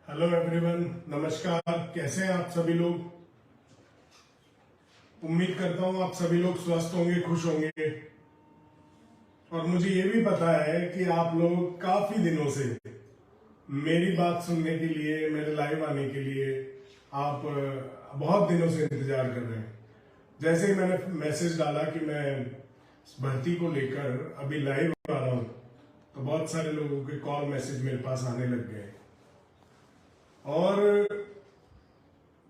Hello everyone, नमस्कार। कैसे हैं आप सभी लोग? उम्मीद करता हूं आप सभी लोग स्वस्थ होंगे, खुश होंगे। और मुझे ये भी पता है कि आप लोग काफी दिनों से मेरी बात सुनने के लिए, मेरे लाइव आने के लिए आप बहुत दिनों से इंतजार कर रहे हैं। जैसे ही मैंने मैसेज डाला कि मैं भर्ती को लेकर अभी लाइव आ रहा हूं, तो बहुत सारे लोगों के कॉल मैसेज मेरे पास आने लग गए। और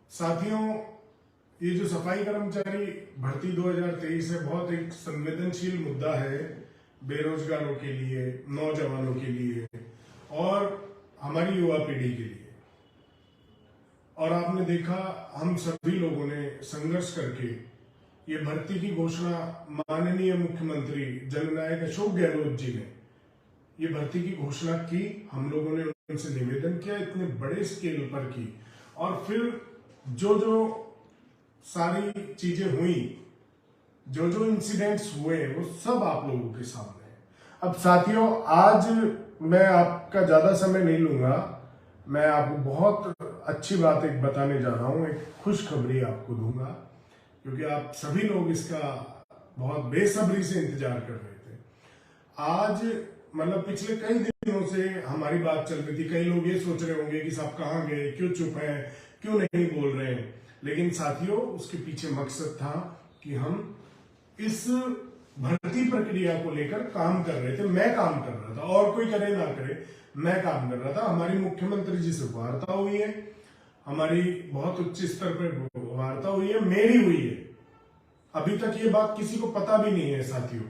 साथियों, ये जो सफाई कर्मचारी भर्ती 2023 है, बहुत एक संवेदनशील मुद्दा है बेरोजगारों के लिए, नौजवानों के लिए और हमारी युवा पीढ़ी के लिए। और आपने देखा, हम सभी लोगों ने संघर्ष करके ये भर्ती की घोषणा माननीय मुख्यमंत्री जननायक अशोक गहलोत जी ने ये भर्ती की घोषणा की। हम लोगों ने उनसे निवेदन किया, इतने बड़े स्केल पर की। और फिर जो जो सारी चीजें हुई, जो जो इंसिडेंट्स हुए, वो सब आप लोगों के सामने है। अब साथियों, आज मैं आपका ज्यादा समय नहीं लूंगा। मैं आपको बहुत अच्छी बात एक बताने जा रहा हूं, एक खुशखबरी आपको दूंगा, क्योंकि आप सभी लोग इसका बहुत बेसब्री से इंतजार कर रहे थे। आज मतलब पिछले कई दिनों से हमारी बात चल रही थी। कई लोग ये सोच रहे होंगे कि साहब कहाँ गए, क्यों चुप हैं, क्यों नहीं बोल रहे हैं। लेकिन साथियों, उसके पीछे मकसद था कि हम इस भर्ती प्रक्रिया को लेकर काम कर रहे थे। मैं काम कर रहा था, और कोई करे ना करे, मैं काम कर रहा था। हमारी मुख्यमंत्री जी से वार्ता हुई है, हमारी बहुत उच्च स्तर पर वार्ता हुई है, मेरी हुई है। अभी तक ये बात किसी को पता भी नहीं है साथियों।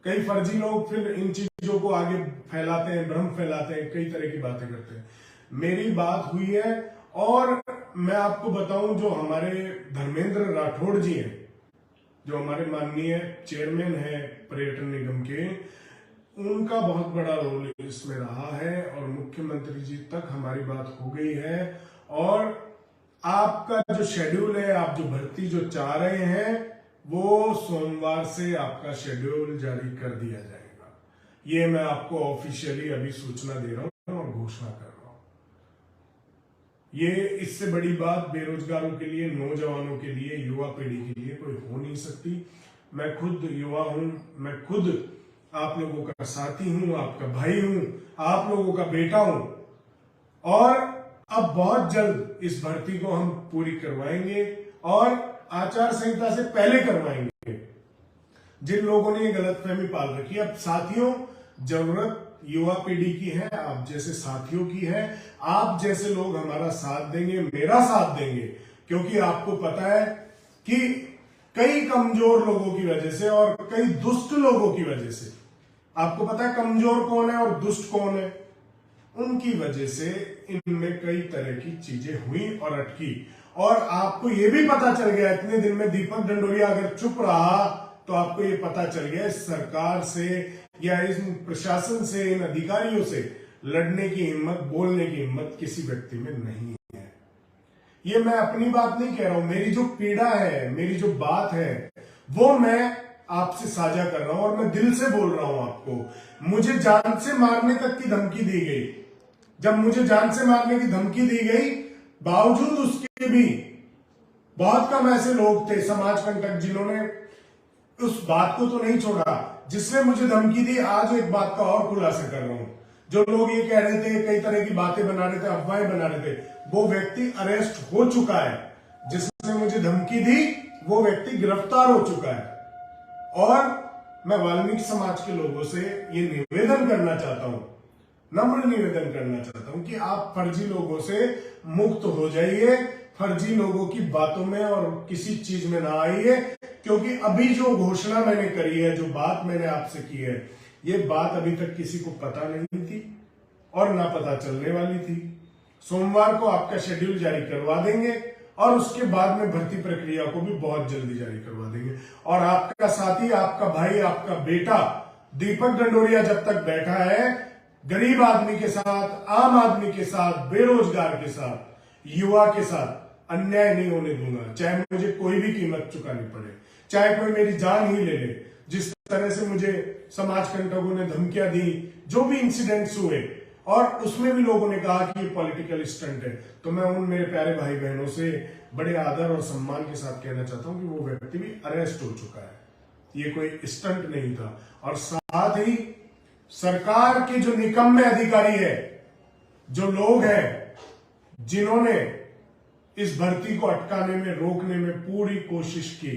कई फर्जी लोग फिर इन चीजों को आगे फैलाते हैं, भ्रम फैलाते हैं, कई तरह की बातें करते हैं। मेरी बात हुई है। और मैं आपको बताऊं, जो हमारे धर्मेंद्र राठौड़ जी हैं, जो हमारे माननीय चेयरमैन है पर्यटन निगम के, उनका बहुत बड़ा रोल इसमें रहा है। और मुख्यमंत्री जी तक हमारी बात हो गई है। और आपका जो शेड्यूल है, आप जो भर्ती जो चाह रहे हैं, वो सोमवार से आपका शेड्यूल जारी कर दिया जाएगा। ये मैं आपको ऑफिशियली अभी सूचना दे रहा हूं और घोषणा कर रहा हूं। ये इससे बड़ी बात बेरोजगारों के लिए, नौजवानों के लिए, युवा पीढ़ी के लिए कोई हो नहीं सकती। मैं खुद युवा हूं, मैं खुद आप लोगों का साथी हूं, आपका भाई हूं, आप लोगों का बेटा हूं। और अब बहुत जल्द इस भर्ती को हम पूरी करवाएंगे और आचार संहिता से पहले करवाएंगे। जिन लोगों ने ये गलतफहमी पाल रखी है, अब साथियों, जरूरत युवा पीढ़ी की है, आप जैसे साथियों की है। आप जैसे लोग हमारा साथ देंगे, मेरा साथ देंगे, क्योंकि आपको पता है कि कई कमजोर लोगों की वजह से और कई दुष्ट लोगों की वजह से, आपको पता है कमजोर कौन है और दुष्ट कौन है, उनकी वजह से इनमें कई तरह की चीजें हुई और अटकी। और आपको यह भी पता चल गया, इतने दिन में दीपक डंडोरिया अगर चुप रहा, तो आपको यह पता चल गया इस सरकार से या इस प्रशासन से, इन अधिकारियों से लड़ने की हिम्मत, बोलने की हिम्मत किसी व्यक्ति में नहीं है। ये मैं अपनी बात नहीं कह रहा हूं, मेरी जो पीड़ा है, मेरी जो बात है, वो मैं आपसे साझा कर रहा हूं और मैं दिल से बोल रहा हूं आपको। मुझे जान से मारने तक की धमकी दी गई। जब मुझे जान से मारने की धमकी दी गई, बावजूद उसके भी बहुत कम ऐसे लोग थे समाज कंटक जिन्होंने उस बात को तो नहीं छोड़ा जिसने मुझे धमकी दी। आज एक बात का और खुलासा कर रहा हूं। जो लोग ये कह रहे थे, कई तरह की बातें बना रहे थे, अफवाहें बना रहे थे, वो व्यक्ति अरेस्ट हो चुका है। जिसने मुझे धमकी दी, वो व्यक्ति गिरफ्तार हो चुका है। और मैं वाल्मीकि समाज के लोगों से ये निवेदन करना चाहता हूं, नम्र निवेदन करना चाहता हूं कि आप फर्जी लोगों से मुक्त हो जाइए, फर्जी लोगों की बातों में और किसी चीज में ना आइए। क्योंकि अभी जो घोषणा मैंने करी है, जो बात मैंने आपसे की है, ये बात अभी तक किसी को पता नहीं थी और ना पता चलने वाली थी। सोमवार को आपका शेड्यूल जारी करवा देंगे और उसके बाद में भर्ती प्रक्रिया को भी बहुत जल्दी जारी करवा देंगे। और आपका साथी, आपका भाई, आपका बेटा दीपक डंडोरिया जब तक बैठा है, गरीब आदमी के साथ, आम आदमी के साथ, बेरोजगार के साथ, युवा के साथ अन्याय नहीं होने दूंगा। चाहे मुझे कोई भी कीमत चुकानी पड़े, चाहे कोई मेरी जान ही ले ले। जिस तरह से मुझे समाज कंटकों ने धमकियां दी, जो भी इंसिडेंट्स हुए, और उसमें भी लोगों ने कहा कि ये पॉलिटिकल स्टंट है। तो मैं उन मेरे प्यारे भाई बहनों से बड़े आदर और सम्मान के साथ कहना चाहता हूं कि वो व्यक्ति भी अरेस्ट हो चुका है, ये कोई स्टंट नहीं था। और साथ ही सरकार के जो निकम्मे अधिकारी है, जो लोग हैं जिन्होंने इस भर्ती को अटकाने में, रोकने में पूरी कोशिश की,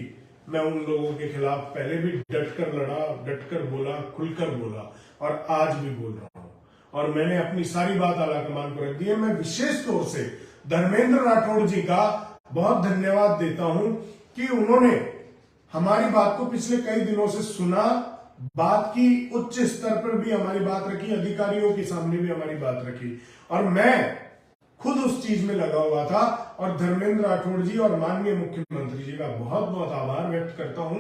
मैं उन लोगों के खिलाफ पहले भी डटकर लड़ा, डटकर बोला, खुलकर बोला और आज भी बोल रहा हूं। और मैंने अपनी सारी बात आला कमान पर रख दी है। मैं विशेष तौर से धर्मेंद्र राठौड़ जी का बहुत धन्यवाद देता हूं कि उन्होंने हमारी बात को पिछले कई दिनों से सुना, बात की, उच्च स्तर पर भी हमारी बात रखी, अधिकारियों के सामने भी हमारी बात रखी। और मैं खुद उस चीज में लगा हुआ था और धर्मेंद्र राठौड़ जी और माननीय मुख्यमंत्री जी का बहुत बहुत आभार व्यक्त करता हूं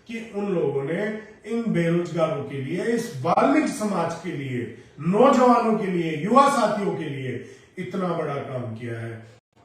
कि उन लोगों ने इन बेरोजगारों के लिए, इस वाल्मीकि समाज के लिए, नौजवानों के लिए, युवा साथियों के लिए इतना बड़ा काम किया है।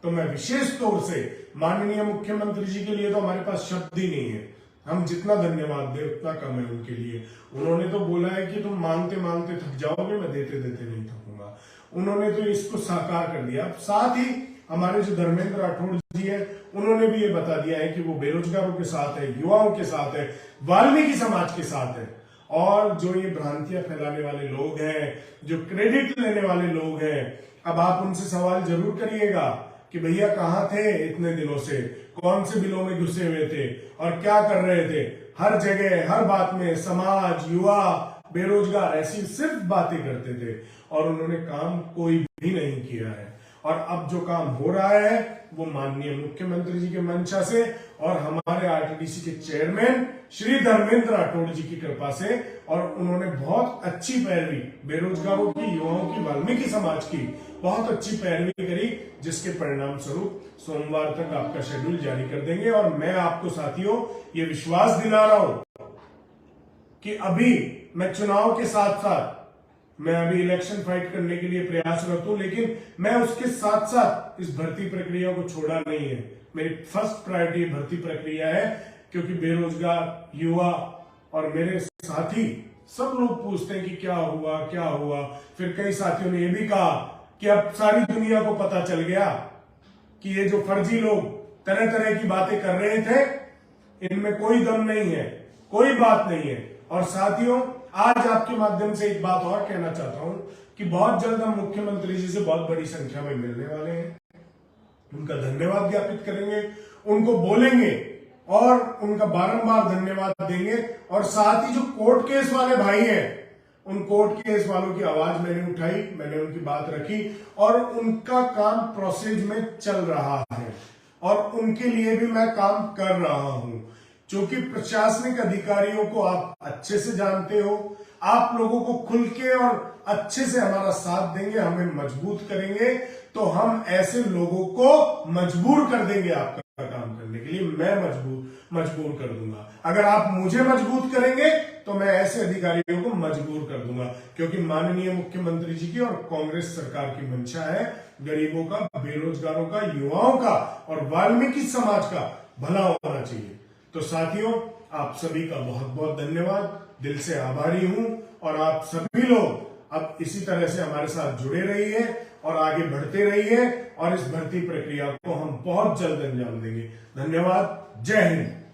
तो मैं विशेष तौर से माननीय मुख्यमंत्री जी के लिए तो हमारे पास शब्द ही नहीं है, हम जितना धन्यवाद दें उतना कम है उनके लिए। उन्होंने तो बोला है कि तुम मांगते मांगते थक जाओगे, मैं देते देते नहीं थकूंगा। उन्होंने तो इसको साकार कर दिया। साथ ही हमारे जो धर्मेंद्र राठौड़ जी है, उन्होंने भी ये बता दिया है कि वो बेरोजगारों के साथ है, युवाओं के साथ है, वाल्मीकि समाज के साथ है। और जो ये भ्रांतियां फैलाने वाले लोग हैं, जो क्रेडिट लेने वाले लोग हैं, अब आप उनसे सवाल जरूर करिएगा कि भैया कहां थे इतने दिनों से, कौन से बिलों में घुसे हुए थे और क्या कर रहे थे। हर जगह, हर बात में समाज, युवा, बेरोजगार, ऐसी सिर्फ बातें करते थे और उन्होंने काम कोई भी नहीं किया है। और अब जो काम हो रहा है वो माननीय मुख्यमंत्री जी के मंशा से और हमारे आरटीडीसी के चेयरमैन श्री धर्मेंद्र राठौड़ जी की कृपा से, और उन्होंने बहुत अच्छी पैरवी बेरोजगारों की, युवाओं की, वाल्मीकि समाज की बहुत अच्छी पैरवी करी, जिसके परिणाम स्वरूप सोमवार तक आपका शेड्यूल जारी कर देंगे। और मैं आपको साथियों ये विश्वास दिला रहा हूं कि अभी मैं चुनाव के साथ साथ, मैं अभी इलेक्शन फाइट करने के लिए प्रयासरत हूं, लेकिन मैं उसके साथ साथ इस भर्ती प्रक्रिया को छोड़ा नहीं है। मेरी फर्स्ट प्रायोरिटी भर्ती प्रक्रिया है, क्योंकि बेरोजगार, युवा और मेरे साथी सब लोग पूछते हैं कि क्या हुआ क्या हुआ। फिर कई साथियों ने यह भी कहा कि अब सारी दुनिया को पता चल गया कि ये जो फर्जी लोग तरह तरह की बातें कर रहे थे, इनमें कोई दम नहीं है, कोई बात नहीं है। और साथियों, आज आपके माध्यम से एक बात और कहना चाहता हूं कि बहुत जल्द हम मुख्यमंत्री जी से बहुत बड़ी संख्या में मिलने वाले हैं, उनका धन्यवाद ज्ञापित करेंगे, उनको बोलेंगे और उनका बारंबार धन्यवाद देंगे। और साथ ही जो कोर्ट केस वाले भाई हैं, उन कोर्ट केस वालों की आवाज मैंने उठाई, मैंने उनकी बात रखी और उनका काम प्रोसेस में चल रहा है और उनके लिए भी मैं काम कर रहा हूं। क्योंकि प्रशासनिक अधिकारियों को आप अच्छे से जानते हो, आप लोगों को खुल के और अच्छे से हमारा साथ देंगे, हमें मजबूत करेंगे, तो हम ऐसे लोगों को मजबूर कर देंगे आपका काम करने के लिए। मैं मजबूर कर दूंगा। अगर आप मुझे मजबूत करेंगे तो मैं ऐसे अधिकारियों को मजबूर कर दूंगा, क्योंकि माननीय मुख्यमंत्री जी की और कांग्रेस सरकार की मंशा है गरीबों का, बेरोजगारों का, युवाओं का और वाल्मीकि समाज का भला होना चाहिए। तो साथियों, आप सभी का बहुत बहुत धन्यवाद, दिल से आभारी हूं। और आप सभी लोग अब इसी तरह से हमारे साथ जुड़े रहिए और आगे बढ़ते रहिए और इस भर्ती प्रक्रिया को हम बहुत जल्द अंजाम देंगे। धन्यवाद। जय हिंद।